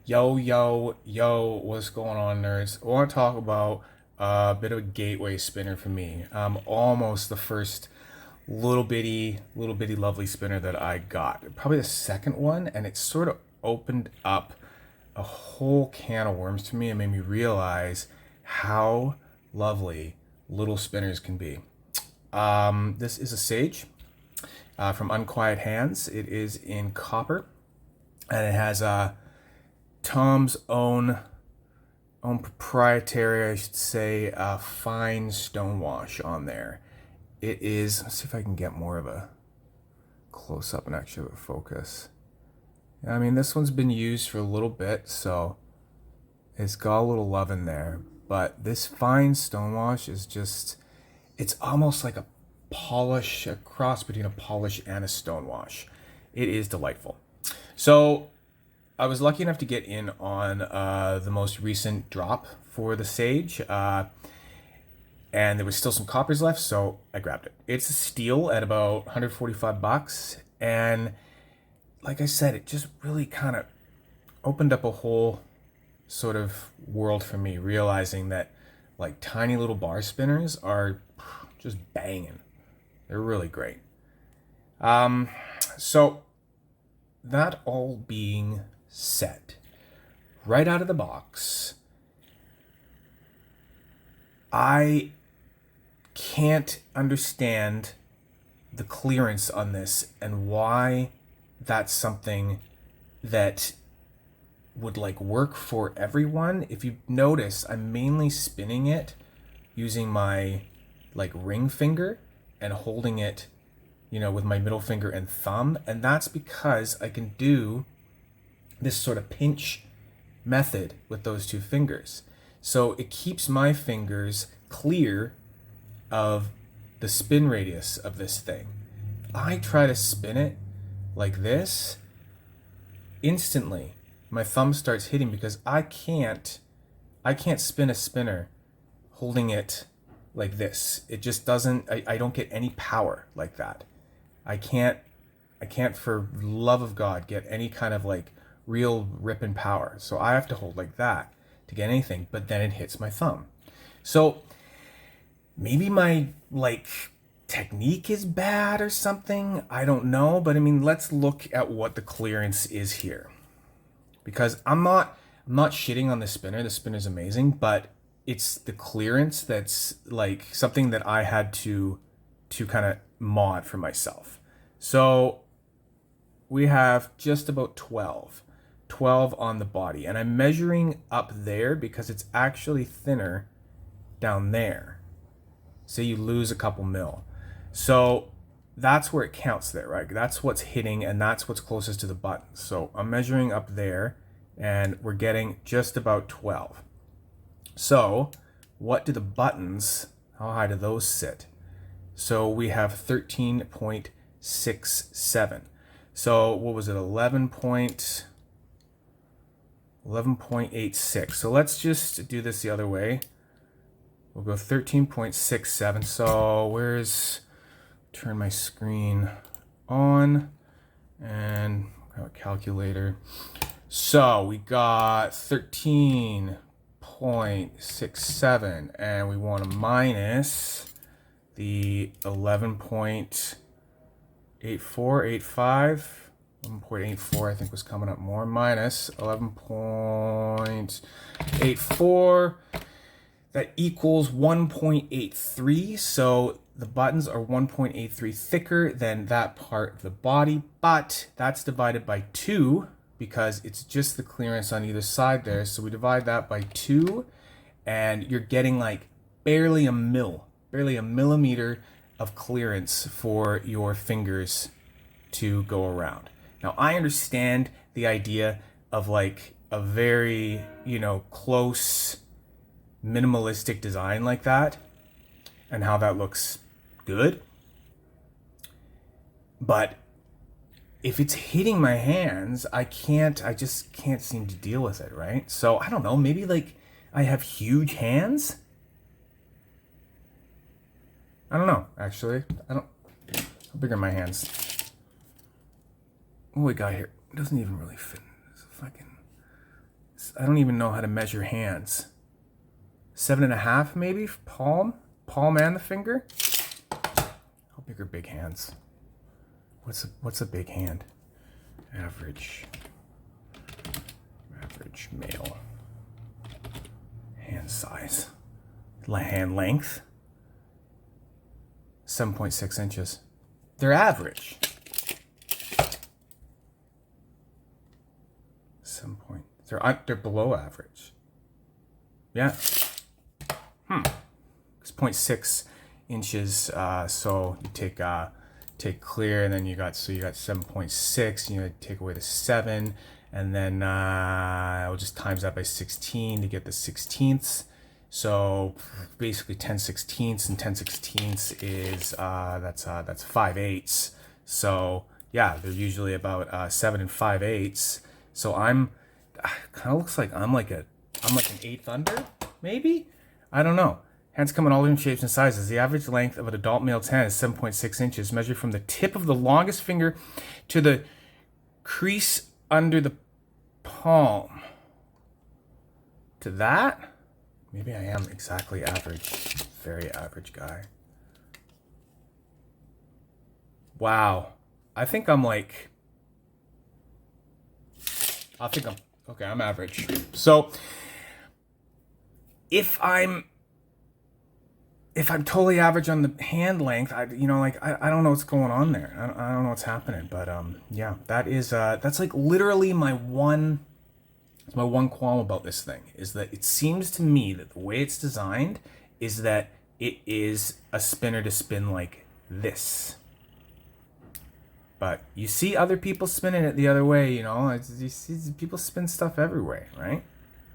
Yo, what's going on, nerds? I want to talk about a bit of a gateway spinner for me. Almost the first little bitty lovely spinner that I got. Probably the second one, and it sort of opened up a whole can of worms to me and made me realize how lovely little spinners can be. This is a Sage from Unquiet Hands. It is in copper, and it has Tom's own proprietary, I should say, fine stonewash on there. It is. Let's see if I can get more of a close up and actually have a focus. I mean, this one's been used for a little bit, so it's got a little love in there. But this fine stonewash is just, it's almost like a polish, a cross between a polish and a stonewash. It is delightful. So I was lucky enough to get in on the most recent drop for the Sage, and there was still some coppers left, so I grabbed it. It's a steal at about 145 bucks, and like I said, it just really kind of opened up a whole sort of world for me, realizing that like tiny little bar spinners are just banging. They're really great. So that all being said, right out of the box, I can't understand the clearance on this and why that's something that would like work for everyone. If you notice, I'm mainly spinning it using my like ring finger and holding it, with my middle finger and thumb, and that's because I can do this sort of pinch method with those two fingers. So it keeps my fingers clear of the spin radius of this thing. I try to spin it like this, instantly my thumb starts hitting because I can't spin a spinner holding it like this. It just doesn't, I don't get any power like that. I can't for love of God get any kind of like real rip and power. So I have to hold like that to get anything, but then it hits my thumb. So maybe my like technique is bad or something. I don't know, but I mean, let's look at what the clearance is here. Because I'm not shitting on the spinner. The spinner's amazing, but it's the clearance that's like something that I had to kind of mod for myself. So we have just about 12 on the body, and I'm measuring up there because it's actually thinner down there. Say you lose a couple mil. So that's where it counts there, right? That's what's hitting, and that's what's closest to the button. So I'm measuring up there, and we're getting just about 12. So what do the buttons, how high do those sit? So we have 13.67. So what was it, 11.86. So let's just do this the other way. We'll go 13.67. So turn my screen on and got a calculator. So we got 13.67, and we want to minus the 11.8485. 11.84 I think was coming up more, minus 11.84. That equals 1.83. So the buttons are 1.83 thicker than that part of the body, but that's divided by 2 because it's just the clearance on either side there. So we divide that by 2, and you're getting like barely a millimeter of clearance for your fingers to go around. Now, I understand the idea of like a very, close, minimalistic design like that and how that looks good. But if it's hitting my hands, I just can't seem to deal with it, right? So I don't know, maybe like I have huge hands? I don't know, actually. How big are my hands? What we got here? It doesn't even really fit. It's a fucking I don't even know how to measure hands. 7.5 maybe, palm and the finger. How big are big hands? What's a big hand? Average male hand size. Hand length. 7.6 inches. They're average. 7 point. They're below average. Yeah. It's 0.6 inches. So you take clear, and then you got 7.6. You take away the 7, and then I'll just times that by 16 to get the 16ths. So basically 10/16, and 10/16 is that's 5/8. So yeah, they're usually about 7 5/8. So kind of looks like I'm like an 8th under, maybe. I don't know. Hands come in all different shapes and sizes. The average length of an adult male's hand is 7.6 inches, measured from the tip of the longest finger to the crease under the palm. To that. Maybe I am exactly average. Very average guy. Wow. I think I'm average. So if I'm totally average on the hand length, I don't know what's going on there. I don't know what's happening, but yeah, that's like literally my one qualm about this thing, is that it seems to me that the way it's designed is that it is a spinner to spin like this. But you see other people spinning it the other way, you see people spin stuff everywhere, right?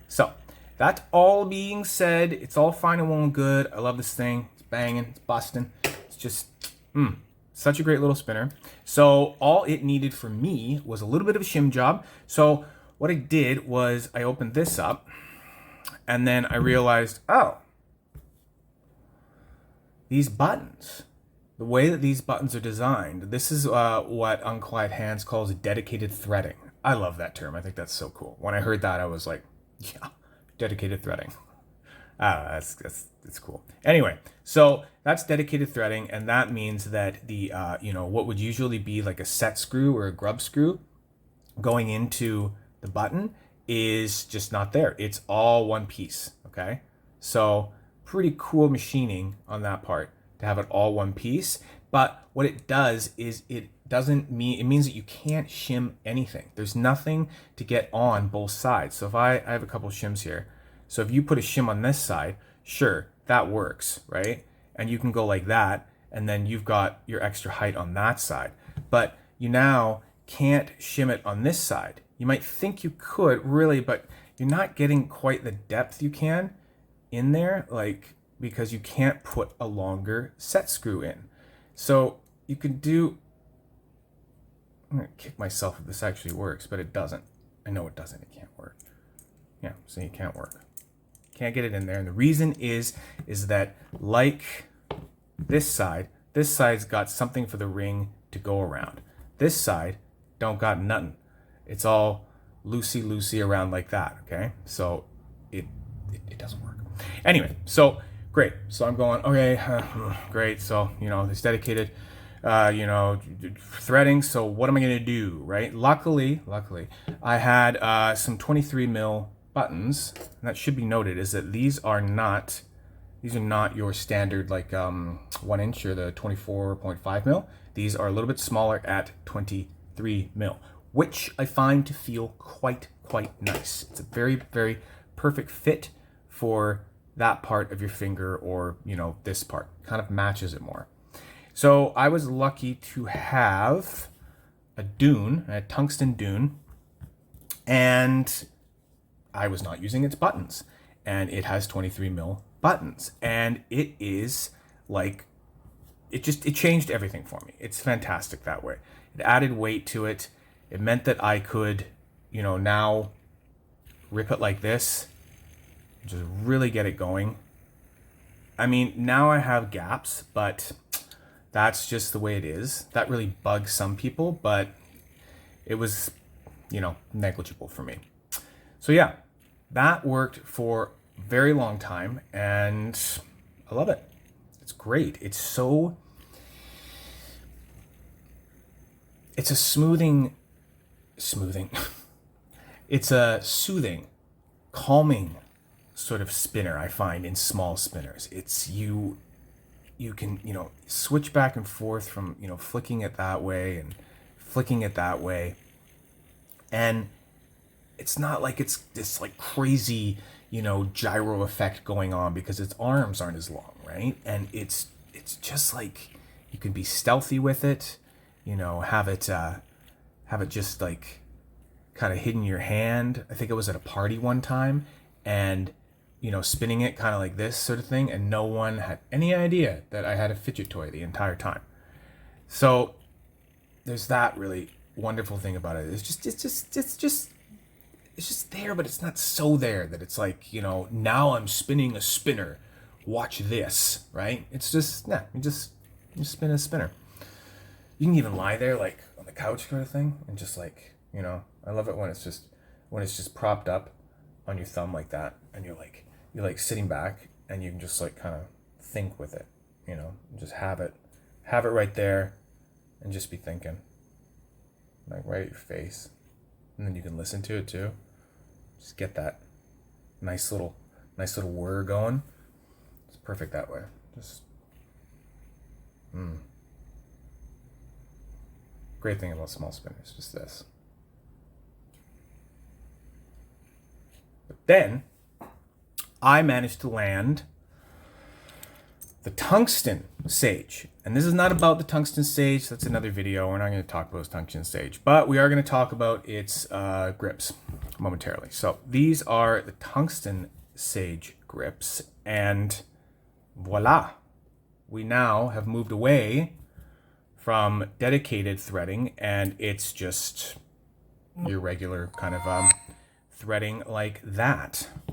So that all being said, it's all fine and well and good. I love this thing. It's banging, it's busting. It's just such a great little spinner. So all it needed for me was a little bit of a shim job. So what I did was I opened this up, and then I realized, these buttons, the way that these buttons are designed, this is what Unquiet Hands calls dedicated threading. I love that term. I think that's so cool. When I heard that, I was like, yeah, dedicated threading. That's cool. Anyway, so that's dedicated threading, and that means that the what would usually be like a set screw or a grub screw going into the button is just not there. It's all one piece. Okay, so pretty cool machining on that part to have it all one piece. But what it does is it means that you can't shim anything. There's nothing to get on both sides. So if I have a couple shims here. So if you put a shim on this side, sure, that works, right? And you can go like that, and then you've got your extra height on that side. But you now can't shim it on this side. You might think you could, really, but you're not getting quite the depth you can in there, because you can't put a longer set screw in. So you can do, I'm gonna kick myself if this actually works, but it doesn't. I know it doesn't, it can't work. Yeah, so it can't work. Can't get it in there. And the reason is that like this side's got something for the ring to go around. This side don't got nothing. It's all loosey around like that, okay? So it doesn't work. Anyway, so great. So I'm going, okay, great. So, there's dedicated, threading. So what am I going to do, right? Luckily, I had some 23 mil buttons. And that should be noted, is that these are not your standard 1 inch or the 24.5 mil. These are a little bit smaller at 23 mil, which I find to feel quite nice. It's a very, very perfect fit for that part of your finger, or this part kind of matches it more. So I was lucky to have a tungsten dune, and I was not using its buttons, and it has 23 mil buttons, and it is it changed everything for me. It's fantastic that way. It added weight to it. It meant that I could now rip it like this, just really get it going. I mean, now I have gaps, but that's just the way it is. That really bugs some people, but it was, negligible for me. So yeah, that worked for a very long time, and I love it. It's great. It's a smoothing. It's a soothing, calming sort of spinner, I find, in small spinners. It's you can, switch back and forth from, flicking it that way and flicking it that way. And it's not like it's this like crazy, gyro effect going on because its arms aren't as long, right? And it's just like you can be stealthy with it, have it just like kind of hidden in your hand. I think it was at a party one time, and spinning it kind of like this sort of thing, and no one had any idea that I had a fidget toy the entire time. So there's that really wonderful thing about it. It's just there, but it's not so there that it's like, now I'm spinning a spinner. Watch this, right? It's just, you just spin a spinner. You can even lie there like on the couch kind of thing and just like, I love it when it's just propped up on your thumb like that, and you're like sitting back and you can just like kind of think with it, just have it right there and just be thinking, like right at your face, and then you can listen to it too. Just get that nice little whir going. It's perfect that way. Just great thing about small spinners, just this. But then I managed to land the tungsten sage. And this is not about the tungsten sage. That's another video. We're not going to talk about tungsten sage. But we are going to talk about its grips momentarily. So these are the tungsten sage grips. And voila. We now have moved away from dedicated threading. And it's just your regular kind of threading like that. I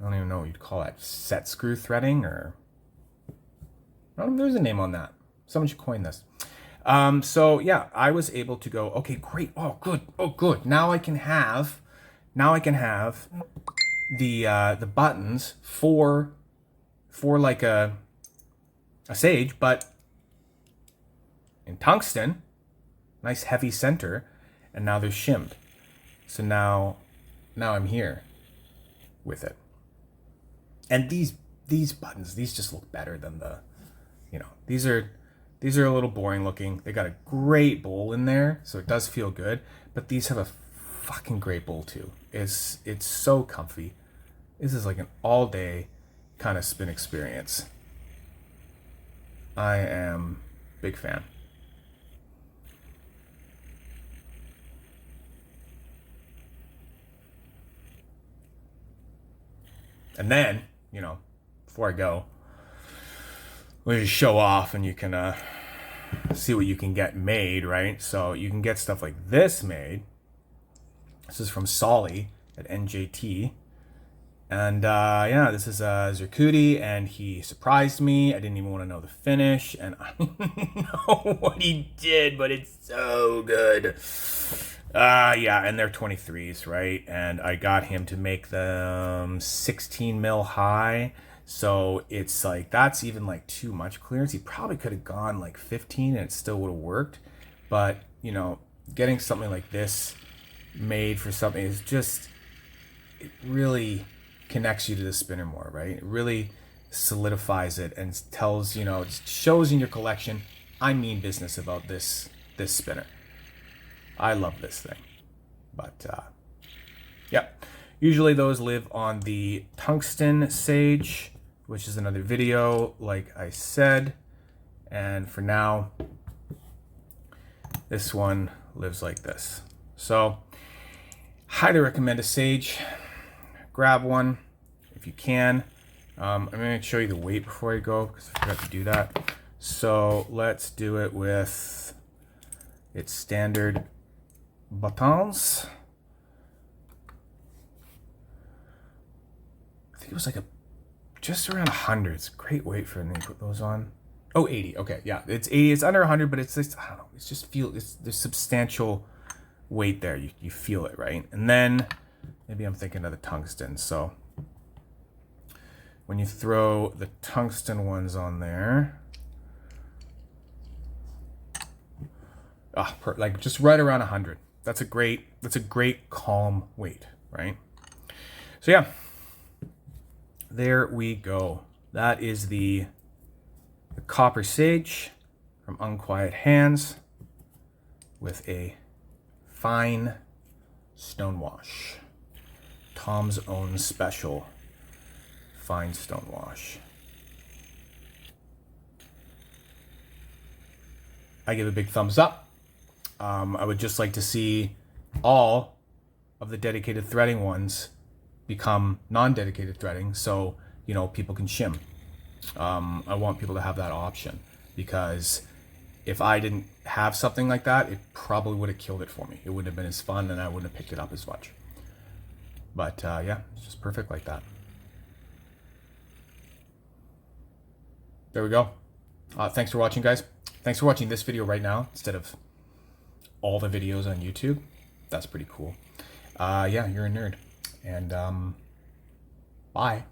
don't even know what you'd call that. Set screw threading, or I don't know if there's a name on that. Someone should coin this. So yeah, I was able to go, okay, great. Oh, good. Now I can have the buttons for like a sage, but in tungsten, nice heavy center, and now they're shimmed. So now I'm here with it. And these buttons, these just look better than the, these are a little boring looking. They got a great bowl in there, so it does feel good. But these have a fucking great bowl too. It's so comfy. This is like an all day kind of spin experience. I am a big fan. And then, before I go, we'll just show off and you can see what you can get made, right? So you can get stuff like this made. This is from Solly at NJT. And yeah, this is Zircuti, and he surprised me. I didn't even want to know the finish, and I don't know what he did, but it's so good. Yeah, and they're 23s, right? And I got him to make them 16 mil high. So it's like, that's even like too much clearance. He probably could have gone like 15 and it still would have worked. But, getting something like this made for something is just, it really connects you to the spinner more, right? It really solidifies it and tells, it shows in your collection, I mean business about this spinner. I love this thing. But yeah, usually those live on the tungsten sage, which is another video, like I said. And for now, this one lives like this. So highly recommend a sage. Grab one if you can. I'm going to show you the weight before I go because I forgot to do that. So let's do it with its standard buttons. I think it was like just around 100. It's a great weight for me to put those on. Oh, 80. Okay, yeah, it's 80. It's under 100, but it's just, I don't know. It's just there's substantial weight there. You feel it, right? And then maybe I'm thinking of the tungsten. So when you throw the tungsten ones on there, like just right around 100. That's a great calm weight, right? So yeah, there we go. That is the copper sage from Unquiet Hands with a fine stonewash. Tom's own special fine stonewash. I give a big thumbs up. I would just like to see all of the dedicated threading ones become non-dedicated threading, so people can shim. I want people to have that option, because if I didn't have something like that, it probably would have killed it for me. It wouldn't have been as fun, and I wouldn't have picked it up as much. But yeah, it's just perfect like that. There we go. Thanks for watching, guys. Thanks for watching this video right now instead of all the videos on YouTube. That's pretty cool. Yeah, you're a nerd. And bye.